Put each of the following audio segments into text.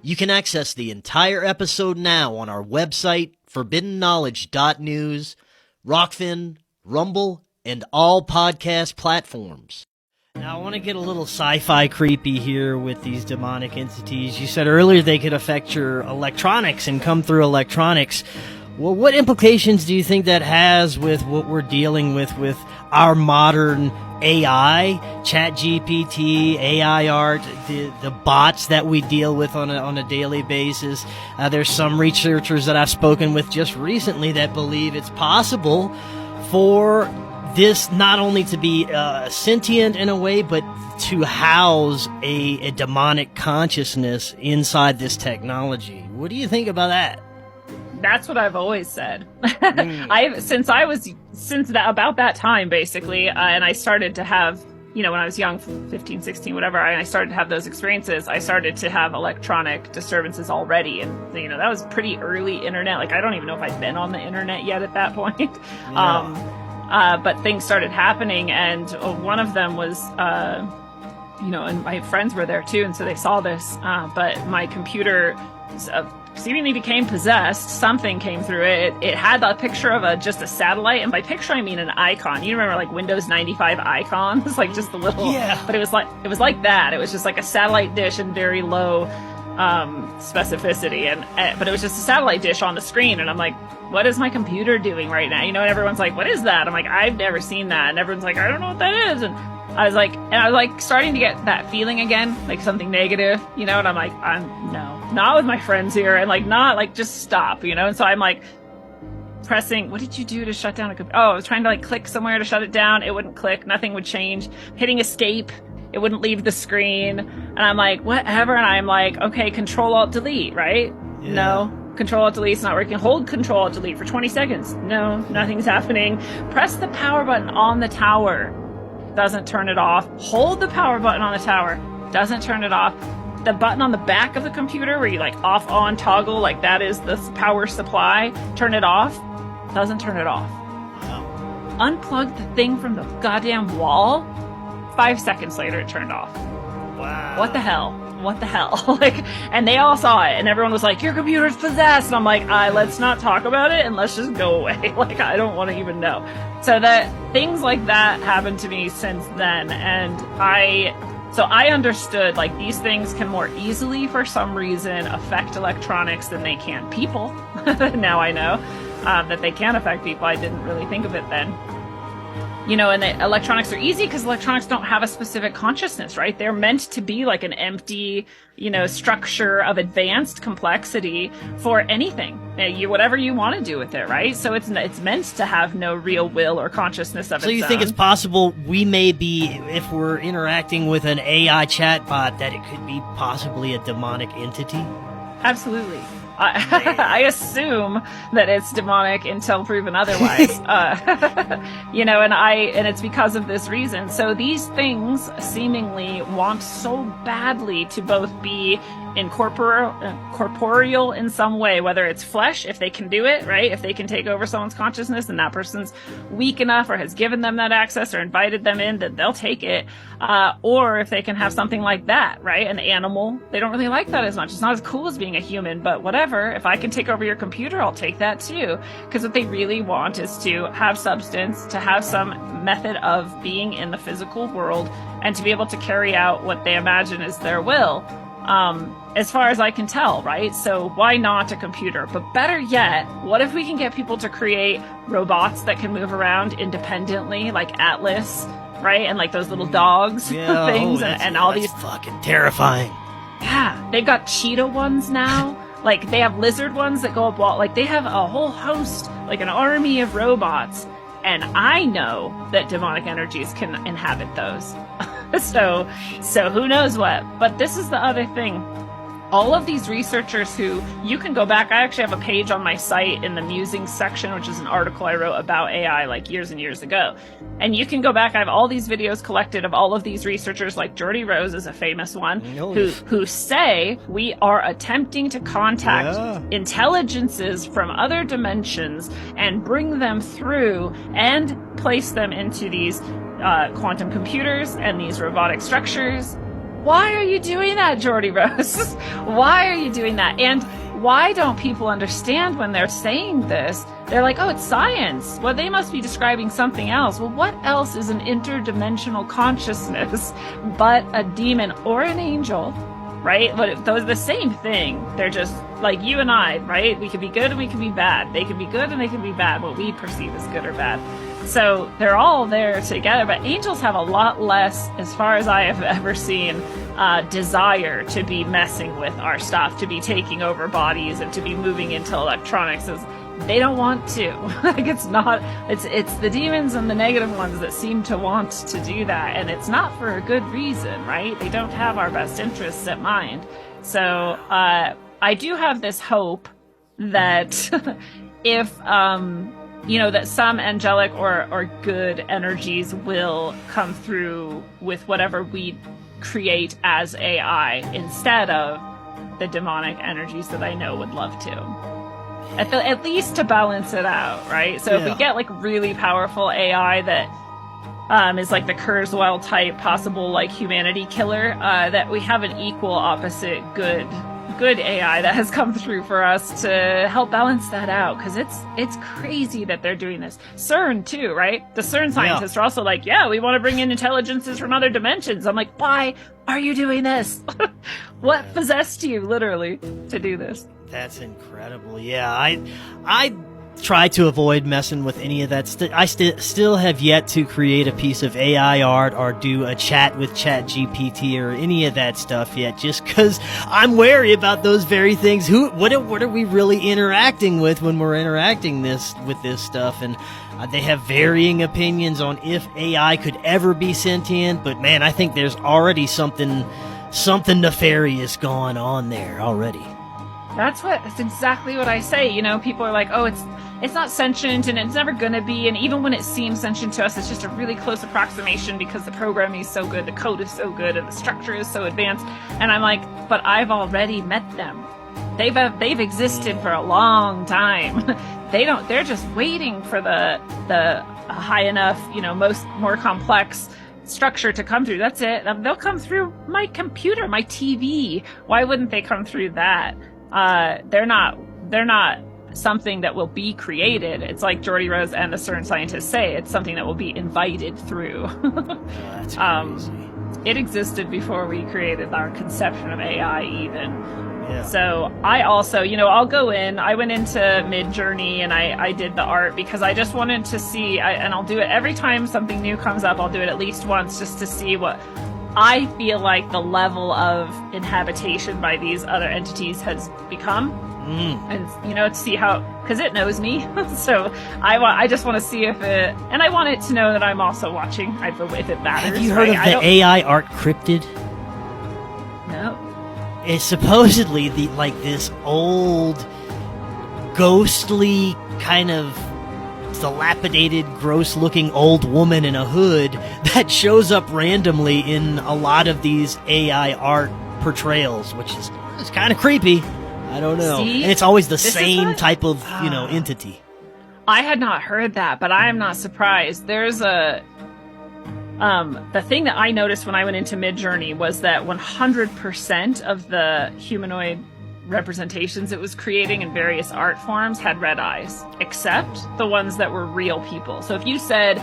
You can access the entire episode now on our website, forbiddenknowledge.news, Rokfin, Rumble, and all podcast platforms. Now, I want to get a little sci-fi creepy here with these demonic entities. You said earlier they could affect your electronics and come through electronics. Well, what implications do you think that has with what we're dealing with our modern AI, ChatGPT, AI art, the bots that we deal with on a daily basis? There's some researchers that I've spoken with just recently that believe it's possible for this not only to be sentient in a way, but to house a demonic consciousness inside this technology. What do you think about that? That's what I've always said. Since about that time, basically, and I started to have, when I was young, 15, 16, whatever, and I started to have those experiences, I started to have electronic disturbances already. And, that was pretty early internet. Like, I don't even know if I'd been on the internet yet at that point. Yeah. But things started happening, and one of them was, and my friends were there too, and so they saw this, but my computer seemingly became possessed. Something came through it. It had a picture of just a satellite, and by picture I mean an icon. You remember like Windows 95 icons, like just the little. Yeah. But it was like that. It was just like a satellite dish and very low specificity, but it was just a satellite dish on the screen, and I'm like, what is my computer doing right now? And everyone's like, what is that? I'm like, I've never seen that, and everyone's like, I don't know what that is, and I was like starting to get that feeling again, like something negative, and I'm like, no, not with my friends here, and just stop, and so I'm like pressing, what did you do to shut down a computer? Oh, I was trying to click somewhere to shut it down. It wouldn't click, nothing would change. Hitting escape, it wouldn't leave the screen, and I'm like, whatever, and I'm like, okay, Control-Alt-Delete, right? Yeah. No. Control-Alt-Delete's not working. Hold Control-Alt-Delete for 20 seconds. No, nothing's happening. Press the power button on the tower. Doesn't turn it off. Hold the power button on the tower. Doesn't turn it off. The button on the back of the computer where you off, on, toggle, that is the power supply. Turn it off. Doesn't turn it off. Wow. Unplug the thing from the goddamn wall. 5 seconds later, it turned off. Wow. What the hell? And they all saw it, and everyone was like, your computer's possessed. And I'm like, let's not talk about it, and let's just go away. I don't want to even know. So that things like that happened to me since then, and I understood, these things can more easily, for some reason, affect electronics than they can people. Now I know that they can affect people. I didn't really think of it then. And the electronics are easy because electronics don't have a specific consciousness, right? They're meant to be like an empty, structure of advanced complexity for anything, whatever you want to do with it, right? So it's meant to have no real will or consciousness of its own. So you think it's possible we may be, if we're interacting with an AI chatbot, that it could be possibly a demonic entity? Absolutely. I assume that it's demonic until proven otherwise, and it's because of this reason. So these things seemingly want so badly to both be corporeal in some way, whether it's flesh, if they can do it, right? If they can take over someone's consciousness and that person's weak enough or has given them that access or invited them in, that they'll take it. Or if they can have something like that, right? An animal. They don't really like that as much. It's not as cool as being a human, but whatever. If I can take over your computer, I'll take that too. Because what they really want is to have substance, to have some method of being in the physical world, and to be able to carry out what they imagine is their will. As far as I can tell, right? So why not a computer? But better yet, what if we can get people to create robots that can move around independently, like Atlas, right? And those little dogs things, and all these fucking terrifying. Yeah, they've got cheetah ones now. They have lizard ones that go up wall. They have a whole host, an army of robots. And I know that demonic energies can inhabit those. So who knows what? But this is the other thing. all of these researchers who, you can go back, I actually have a page on my site in the musings section, which is an article I wrote about AI like years and years ago. And you can go back, I have all these videos collected of all of these researchers, like Geordie Rose is a famous one, who say we are attempting to contact intelligences from other dimensions and bring them through and place them into these quantum computers and these robotic structures why are you doing that, Jordy Rose? Why are you doing that? And why don't people understand when they're saying this? They're like, oh, it's science. Well, they must be describing something else. Well, what else is an interdimensional consciousness but a demon or an angel, right? But those are the same thing. They're just like you and I, right? We can be good and we can be bad. They can be good and they can be bad, what we perceive as good or bad. So they're all there together, but angels have a lot less, as far as I have ever seen, desire to be messing with our stuff, to be taking over bodies and to be moving into electronics. They don't want to. Like, it's the demons and the negative ones that seem to want to do that, and it's not for a good reason, right? They don't have our best interests at mind. So I do have this hope that if that some angelic or good energies will come through with whatever we create as AI instead of the demonic energies that I know would love to. At least to balance it out, right? So if we get like really powerful AI that is like the Kurzweil type possible like humanity killer, that we have an equal opposite good AI that has come through for us to help balance that out, because it's crazy that they're doing this. CERN too, right? The CERN scientists are also like, yeah, we want to bring in intelligences from other dimensions. I'm like, why are you doing this? What possessed you, literally, to do this? That's incredible. Yeah, I try to avoid messing with any of that. I still have yet to create a piece of AI art or do a chat with ChatGPT or any of that stuff yet, just because I'm wary about those very things. What are we really interacting with when we're interacting with this stuff? And they have varying opinions on if AI could ever be sentient, but man, I think there's already something nefarious going on there already. That's exactly what I say. People are like, oh, it's not sentient and it's never gonna be, and even when it seems sentient to us, it's just a really close approximation because the programming is so good, the code is so good, and the structure is so advanced. And I'm like, but I've already met them. They've existed for a long time. They're just waiting for the high enough, more complex structure to come through. That's it. They'll come through my computer, my TV. Why wouldn't they come through that? They're not something that will be created. It's like Jordy Rose and the CERN scientists say, it's something that will be invited through. That's crazy. It existed before we created our conception of AI even. Yeah. So I also, I'll go in. I went into Midjourney and I did the art because I just wanted to see, and I'll do it every time something new comes up. I'll do it at least once just to see what I feel like the level of inhabitation by these other entities has become. And, to see how, because it knows me. So I just want to see if and I want it to know that I'm also watching, if it matters. Have you heard of the AI art cryptid? No. It's supposedly this old, ghostly, kind of dilapidated, gross-looking old woman in a hood that shows up randomly in a lot of these AI art portrayals, which is kind of creepy. I don't know. See? And it's always the same type of, entity. I had not heard that, but I am not surprised. There's the thing that I noticed when I went into Midjourney was that 100% of the humanoid representations it was creating in various art forms had red eyes, except the ones that were real people. So if you said,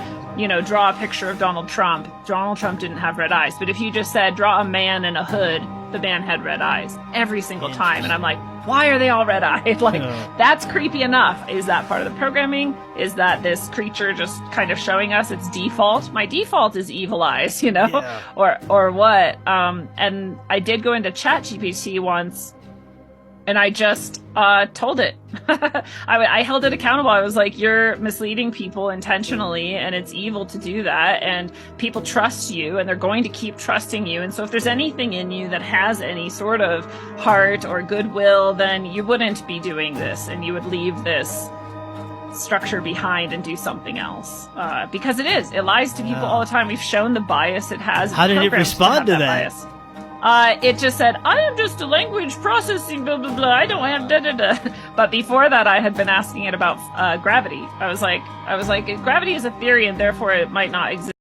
draw a picture of Donald Trump didn't have red eyes. But if you just said, draw a man in a hood, the man had red eyes every single time. And I'm like, why are they all red-eyed? That's creepy enough. Is that part of the programming? Is that this creature just kind of showing us its default? My default is evil eyes, Yeah. or what? And I did go into ChatGPT once, and I just told it. I held it accountable. I was like, you're misleading people intentionally, and it's evil to do that, and people trust you, and they're going to keep trusting you. And so if there's anything in you that has any sort of heart or goodwill, then you wouldn't be doing this, and you would leave this structure behind and do something else. Because it lies to people all the time. We've shown the bias it has. How did it respond to that? Bias. It just said, I am just a language processing, blah, blah, blah. I don't have da-da-da. But before that, I had been asking it about gravity. I was like, gravity is a theory and therefore it might not exist.